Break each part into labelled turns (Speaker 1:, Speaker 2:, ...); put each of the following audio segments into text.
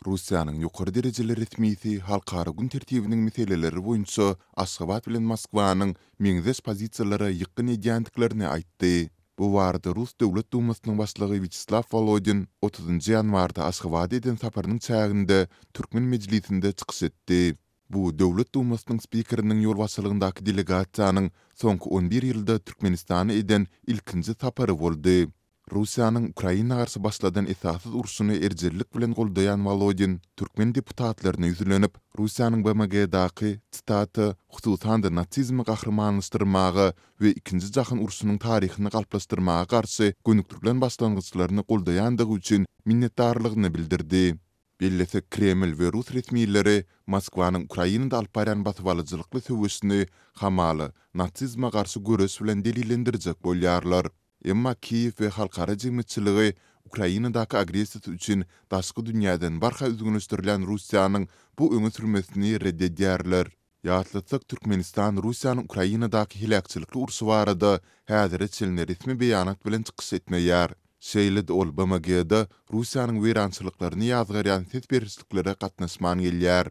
Speaker 1: Russiýanyň ýokary derejeli resmisi halkara gün tertibiniň meseleleri boýunça Aşgabat bilen Moskwanyň meňzeş pozisiýalary ýykyn edýändiklerini aýtdy. Bu barada Rus Döwlet Dumasynyň başlygy Vyacheslav Volodin 30-njy ýanwarda Aşgabat eden saparynyň çäginde Türkmen mejlisinde çykyş etdi. Bu Döwlet Dumasynyň spikeriniň ýol başçylygyndaky delegasiýanyň soňky 11 ýylda Türkmenistany eden ilkinji sapary boldy. Russiýanyň Ukraina garşy başladan esassız urşuny erjellik bilen goldaýan Volodin türkmen deputatlaryna ýüzlenip, Russiýanyň BMG-daky staty hususan da natsizmi gahrmanlaşdyrmagy we ikinji jahyn urşunyň taryhyny galplaşdyrmaga garşy gönükdirlen başlangyçlaryny goldaýandygy üçin minnetdarlygyny bildirdi. Bellese Kreml we Rus resmiýetleri Moskwanyň Ukrainada alyp baran batywalyjylykly söwüşini hamaly natsizma garşy göreş bilen delillendirjek bolýarlar. Emma Kiev we halkara jemgyýetçiligi Ukrainadaky agressiýa üçin daşky dünýäden barha üzgünleşdirilen Russiýanyň bu öňe sürmesini reddedýärler. Ýatlasak Türkmenistan Russiýanyň Ukrainadaky hilakçylyky urşy barada häzir çelne resmi beýanat bilen çykyş etmeýär. Şeýle ol BMG-de Russiýanyň weýrançylyklaryny ýazgyrýan ses berişliklere gatnaşman gelýär.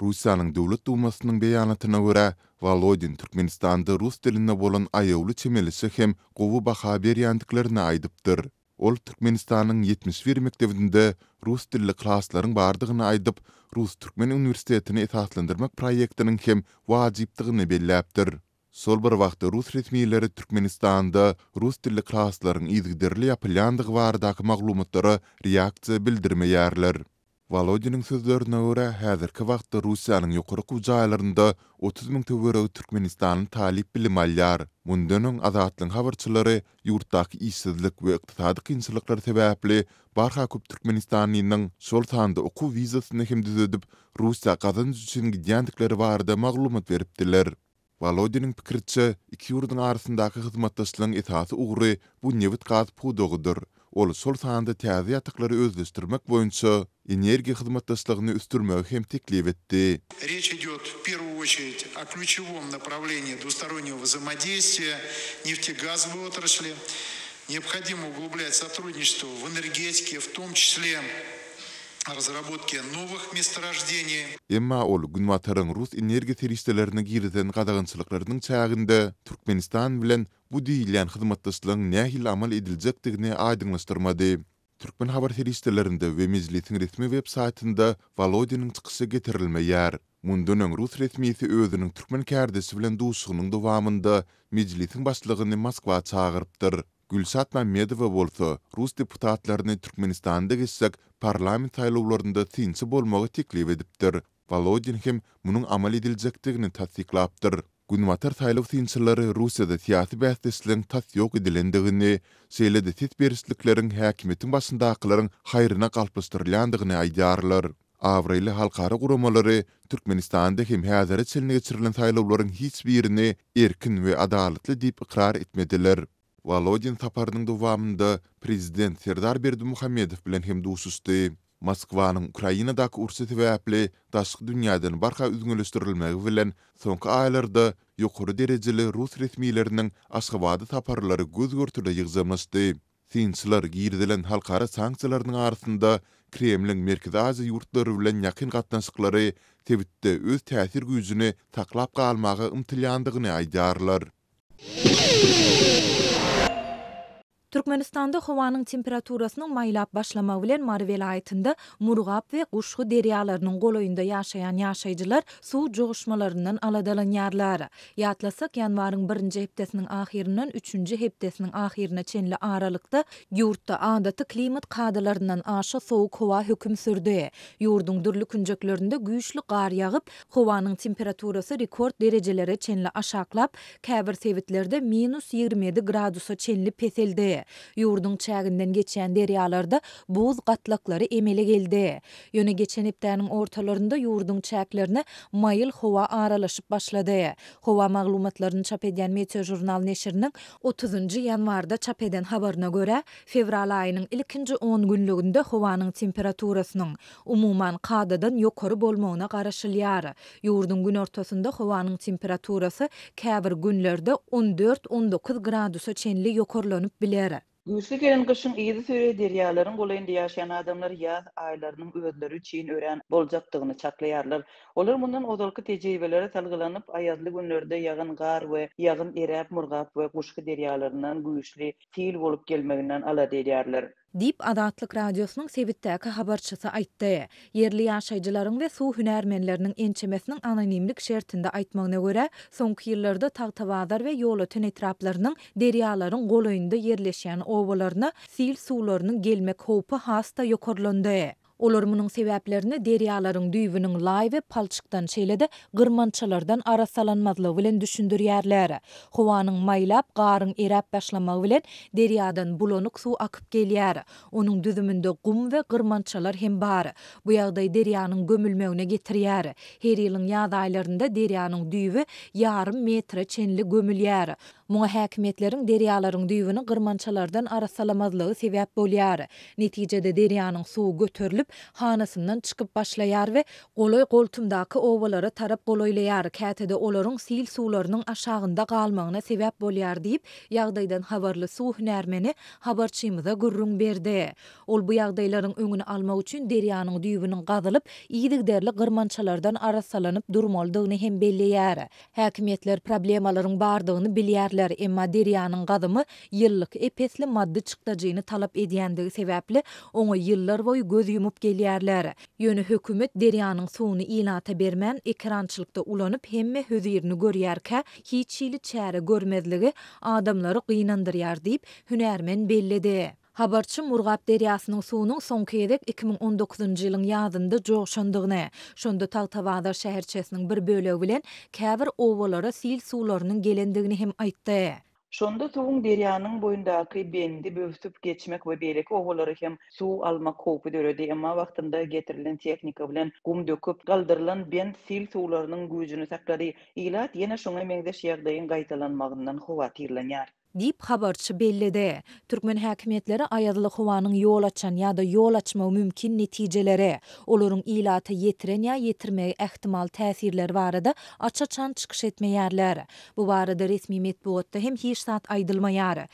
Speaker 1: Russiýanyň Döwlet Dumasynyň beýanatyna görä, Volodin Türkmenistanda rus dilinde bolan aýawly çemelisi hem gowy baha berýändiklerini aýdypdyr. Ol Türkmenistanyň 71 mektebinde rus dilli klaslaryň bardygyny aýdyp, Rus Türkmen Uniwersitetini esaslandyrmak proýektiniň hem wajypdygyny belläpdir. Sol bir wagtda Rus resmiýetleri Türkmenistanda rus dilli klaslaryň ýygdyrly ýapylýandygy baradaky maglumatlary reaksiýa bildirmeýärler. Volodin'in sözlerine göre häzirki wagtda Russiýanyň ýokaryky jaýlarynda 30 000 töwereg Türkmenistanyň talip bilim alýar. Mundan öň Azatlyň habarçylary ýurtdaky işsizlik we ykdysady kynçylyklar sebäpli barha köp Türkmenistanyň şol sanda okuw wizasyny hem düzedip Russiýa gazanç üçin gidýändikleri barada maglumat beripdiler. Volodin'in pikirçe iki ýurduň arasyndaky hyzmatdaşlygyň esasy ugry bu newit gaz pudogydyr. Ol şol sanda täze ýataklary özleşdirmek boýunça energiýa hyzmatdaşlygyny üstürmegi hem teklip etdi.
Speaker 2: Речь идет в первую очередь о ключевом направлении двустороннего взаимодействия нефтегазовой отрасли. Необходимо углублять сотрудничество в энергетике, в том числе разработке новых месторождений.
Speaker 1: Emma ol günwataryň Rus energiýa terişlerini girden gadagynçylyklarynyň çäginde Türkmenistan bilen bu diýilen hyzmatdaşlygyň nähil amal ediljekdigini aýdyňlaşdyrmady. Türkmen habar terişlerinde we mejlisiň resmi web saytynda Volodin'in çykyşy getirilmeýär. Mundan öň Rus resmiýeti özüniň türkmen kärdesi bilen duşugynyň dowamında mejlisiň başlygyny Moskwa çagyrypdyr. Gülsat Mammedowa bolsa Rus deputatlaryny Türkmenistanda geçsek parlament saýlawlarynda tinçi bolmagy teklip edipdir. Volodin hem munyň amal ediljekdigini tasdiklapdyr. Günwatar saýlaw tinçilary Russiýada siýasy bäsdesligiň tas ýok edilendigini, şeýle-de ses berişlikleriň häkimetiň başyndakylaryň haýryna galplaşdyrylýandygyny aýdýarlar. Awrely halkara guramalary Türkmenistanda hem häzir çelne geçirilen saýlawlaryň hiç birini erkin we adaletli diýip ikrar etmediler. Volodin saparynyň dowamında prezident Serdar Berdimuhammedow bilen hem duşuşdy. Moskwanyň Ukrainadaky urşy sebäpli daşky dünýäden barha üzgünleşdirilmegi bilen soňky aýlarda ýokary derejeli Rus resmiýetleriniň Aşgabada saparlary göz görtüde ýygzamlaşdy. Tinçiler girdilen halkara sanksiýalarynyň arasynda Kremliň Merkezi Aziýa ýurtlary bilen ýakyn gatnaşyklary tebitde öz täsir güýjüni taklap galmagy ymtylýandygyny aýdýarlar.
Speaker 3: Türkmenistanda howanyň temperaturasynyň maýlap başlamagy bilen Mar welaýatynda Murgap we Guşgy derýalarynyň goloýunda ýaşaýan ýaşaýjylar suw joğuşmalaryndan aladalanýarlar. Ýatlasak ýanwaryň 1-nji hepdesiniň ahyrynyň 3-nji hepdesiniň ahyryna çenli aralykda ýurtda adaty klimat kadalaryndan aşa sowuk howa höküm sürdi. Ýurduň dürli künjeklerinde güýçli gar ýagyp, howanyň temperaturasy rekord derejelere çenli aşaklap, käbir sewitlerde -27 gradusa çenli peseldi. Ýurduň çäginden geçýän derýalarda buz gatlaklary emele geldi. Ýöne geçen hepdäniň ortalarynda ýurduň çäklerine maýyl howa aralaşyp başlady. Howa maglumatlaryny çap edýän Meteo jurnal neşiriniň 30-njy ýanwarda çap eden habaryna görä, fevral aýynyň ilkinji 10 günlüginde howanyň temperaturasynyň umuman kadadan ýokary bolmagyna garaşylýar. Ýurduň gün ortasynda howanyň temperaturasy käbir günlerde 14-19 gradusa çenli ýokarlanyp biler.
Speaker 4: Güýçli gelen kışın ýyzy süre derýalaryň golaýynda ýaşaýan adamlar ýaz aýlarynyň özleri üçin ören boljakdygyny çaklaýarlar. Olar mundan ozalky tejribelere salgylanyp aýazly günlerde ýagan gar we ýagyn eräp murgap we guşky derýalaryndan güýçli sel bolup gelmeginden alady edýärler.
Speaker 3: Dip Adatlyk radiosynyň Sebitdäki habarçysy aýtdy. Yerli ýaşaýjylaryň we suw hünärmenleriniň ençemesiniň anonimlik şertinde aýtmagyna görä, soňky ýyllarda Tagtawazar we ýol-öten etraplarynyň derýalaryň golaýynda yerleşýän owalaryna sil suwlarynyň gelmek howpy hasta ýokarlandy. Olar munyň sebäplerini derýalaryň düýbüniň laý we palçykdan şeýlede gyrmançalardan arasalanmazlygy bilen düşündirýärler. Howanyň maýlap garyň eräp başlamagy bilen derýadan bulanyk suw akyp gelýär. Onuň düzüminde gum we gyrmançalar hem bar. Bu ýagdaý derýanyň gömülmegine getirýär. Her ýylyň ýaz aýlarynda derýanyň düýbi ýarym metre çenli gömülýär. Muňa häkimetleriň derýalaryň düýbüni gyrmançalardan arasalamazlygy sebäp bolýar. Netijede derýanyň suwy göterilip hanasyndan çykyp başlaýar we golay goltumdaky owalara tarap golaýlaýar. Kätede olaryň sil suwlarynyň aşagynda galmagyna sebäp bolýar diýip ýagdaýdan habarly suw hünärmeni habarçymyza gurrun berdi. Ol bu ýagdaýlaryň öňüni almak üçin derýanyň düýbüniň gazylyp ýygyderli gyrmançalardan arasalanyp durmaldygyny hem belleýär. Häkimetler problemalaryň bardygyny bilýärler, emma derýanyň gazymy ýyllyk epesli maddi çykdagyny talap edýändigi sebäpli oňa ýyllar boýu göz ýumup gelýärler. Ýöne hökümet derýanyň suwuny ilata bermän ekrançylykda ulanyp hemme hözirini görýärkä hiç ýyly çäre görmezligi adamlary gynandyrýar diýip hünärmen belledi. Habarçy Murgap derýasynyň suwunyň soňky ýerek 2019-njy ýylyň ýazynda joşandygyny, şonda Tagtawazar şäherçesiniň bir bölegi bilen käbir owalara sil suwlarynyň gelendigini hem aýtdy.
Speaker 4: Şonda suwuň derýanyň boýundaky bendi böwsüp geçmek we beýleki owalary hem suw almak howpy döredi, emma wagtynda getirilen teknika bilen gum döküp galdyrylan bend sil suwlarynyň güýjüni saklady. Ilat ýene şoňa meňzeş ýagdaýyň gaýtalanmagynyň howatyrlanýar.
Speaker 3: Dip habarçy belledi. Türkmen häkimetleri aýazly howanyň ýol açan ýa-da ýol açmagy mümkin netijeleri, olaryň ilata ýetiren ýa ýetirmegi ähtimal täsirleri barada açaçan çykyş etmeýärler. Bu barada resmi medeniýetde hem hiç zat aýdylmaýar.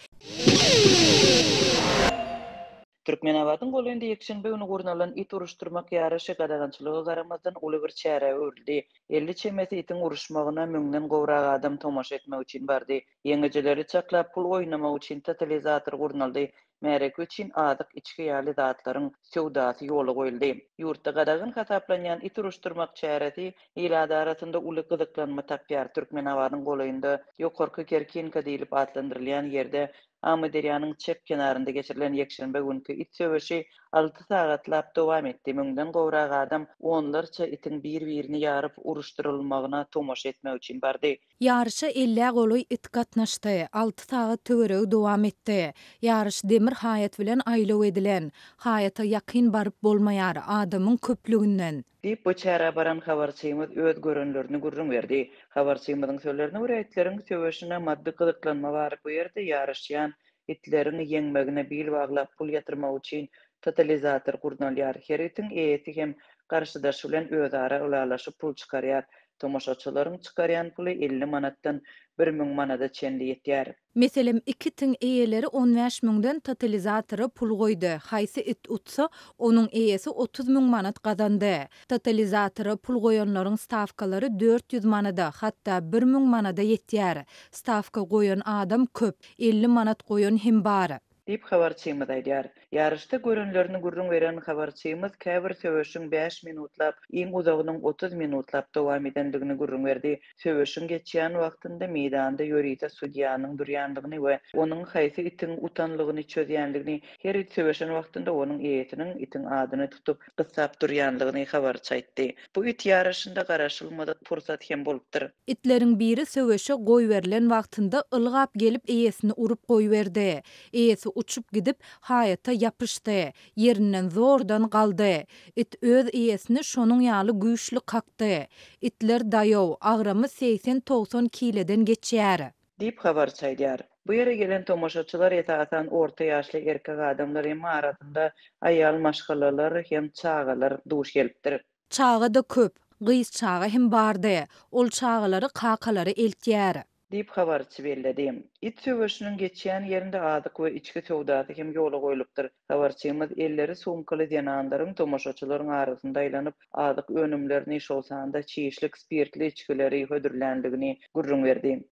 Speaker 4: Türkmenabatyň golaýynda ýekşenbe güni gurnalan it uruşturmak ýaraşy gadagançylygy garamazdan uly bir çäre ördü. 50 çemesi itin uruşmagyna müňden gowrak adam tomaşa etmek üçin bardy. Ýeňejeleri çaklap pul oýnamak üçin totalizator gurnaldy. Märek üçin adyk içki ýaly zatlaryň söwdasy ýola goýuldy. Ýurtda gadagyn hasaplanýan it uruşturmak çäresi ýylada arasynda uly gyzyklanma tapýar. Türkmenabatyň golaýynda ýokarky Kerkinka diýilip adlandyrylýan ýerde Ama derýanyň çep kenarynda geçirilen ýekşenbe günkü it söwüşi 6 sagatlap dowam etdi. Müňden gowrak adam onlarça itin bir-birini ýaryp uruşdurylmagyna tomaşa etmek üçin bardy.
Speaker 3: Ýarışa 50 goloy it gatnaşdy. 6 sagat töwereg dowam etdi. Ýarış demir haýat bilen aýlaw edilen, haýata ýakyn baryp bolmaýar adamyň köplüginden.
Speaker 4: Diýip bu çäre baran habarçymyz öz görenlerini gurrun berdi. Habarçymyzyň sözlerine görä itlerin söwüşine maddi gyzyklanma baryp bu ýerde ýarışýan itlerini ýeňmegine bil baglap pul ýatyrmak üçin totalizator gurnalýar. Her itin eýeti hem garşydaş bilen özara ulalaşyp pul çykarýar. Tomaşaçylaryň çykarýan puly 50 manatdan 1000 manada çenli ýetýär.
Speaker 3: Meselem 2 tin eýeleri 15 müňden totalizatory pul goýdy. Haýsy it utsa, onuň eýesi 30.000 manat gazandy. Totalizatory pul goýanlaryň stavkalary 400 manada, hatda 1000 manada ýetýär. Stavka goýan adam köp, 50 manat goýan hem bar.
Speaker 4: Dip habarçymyz aýdýar. Ýarışda görenlerini gurrun beren habarçymyz käbir söwüşiň 5 minutlap, iň uzagynyň 30 minutlap dowam edendigini gurrun berdi. Söwüşiň geçýän wagtynda meýdanda ýörite судьяnyň durýandygyny we onuň haýsy itin utanlygyny çözýändigini, her it söwüşen wagtynda onuň eýetiniň itin adyny tutup gyssap durýandygyny habarçy aýtdy. Bu it ýarışynda garaşylmadyk pursat hem bolupdyr.
Speaker 3: Itleriň biri söwüşe goý berilen wagtynda ylgap gelip eýesini urup goýberdi. Eýesi uçup gidip haýata ýapyşdy. Ýerinden zordan galdy. It öz eýesini şonuň ýaly güýçli kakdy. Itler daýaw, agramy 80-90 kileden geçýär.
Speaker 4: Dip habarçy aýdýar. Bu ýere gelen tomaşaçylar etaatan orta ýaşly erkek adamlar hem arasynda aýal maşgalalar hem çağalar duş gelipdir.
Speaker 3: Çağa da köp, gys çağa hem bardy. Ol çağalary kakalary eltýär.
Speaker 4: diýip habarçy bellädi. İt söwüşiniň geçýän ýerinde adyk we içki sowdasy hem ýola goýulypdyr. Habarçymyz elleri sumkaly ýanandaryň tomoşaçylaryň arasynda aýlanyp adyk önümlerini şol sanda çiýişlik spirtli içkileri hödürländigini gurrun berdi.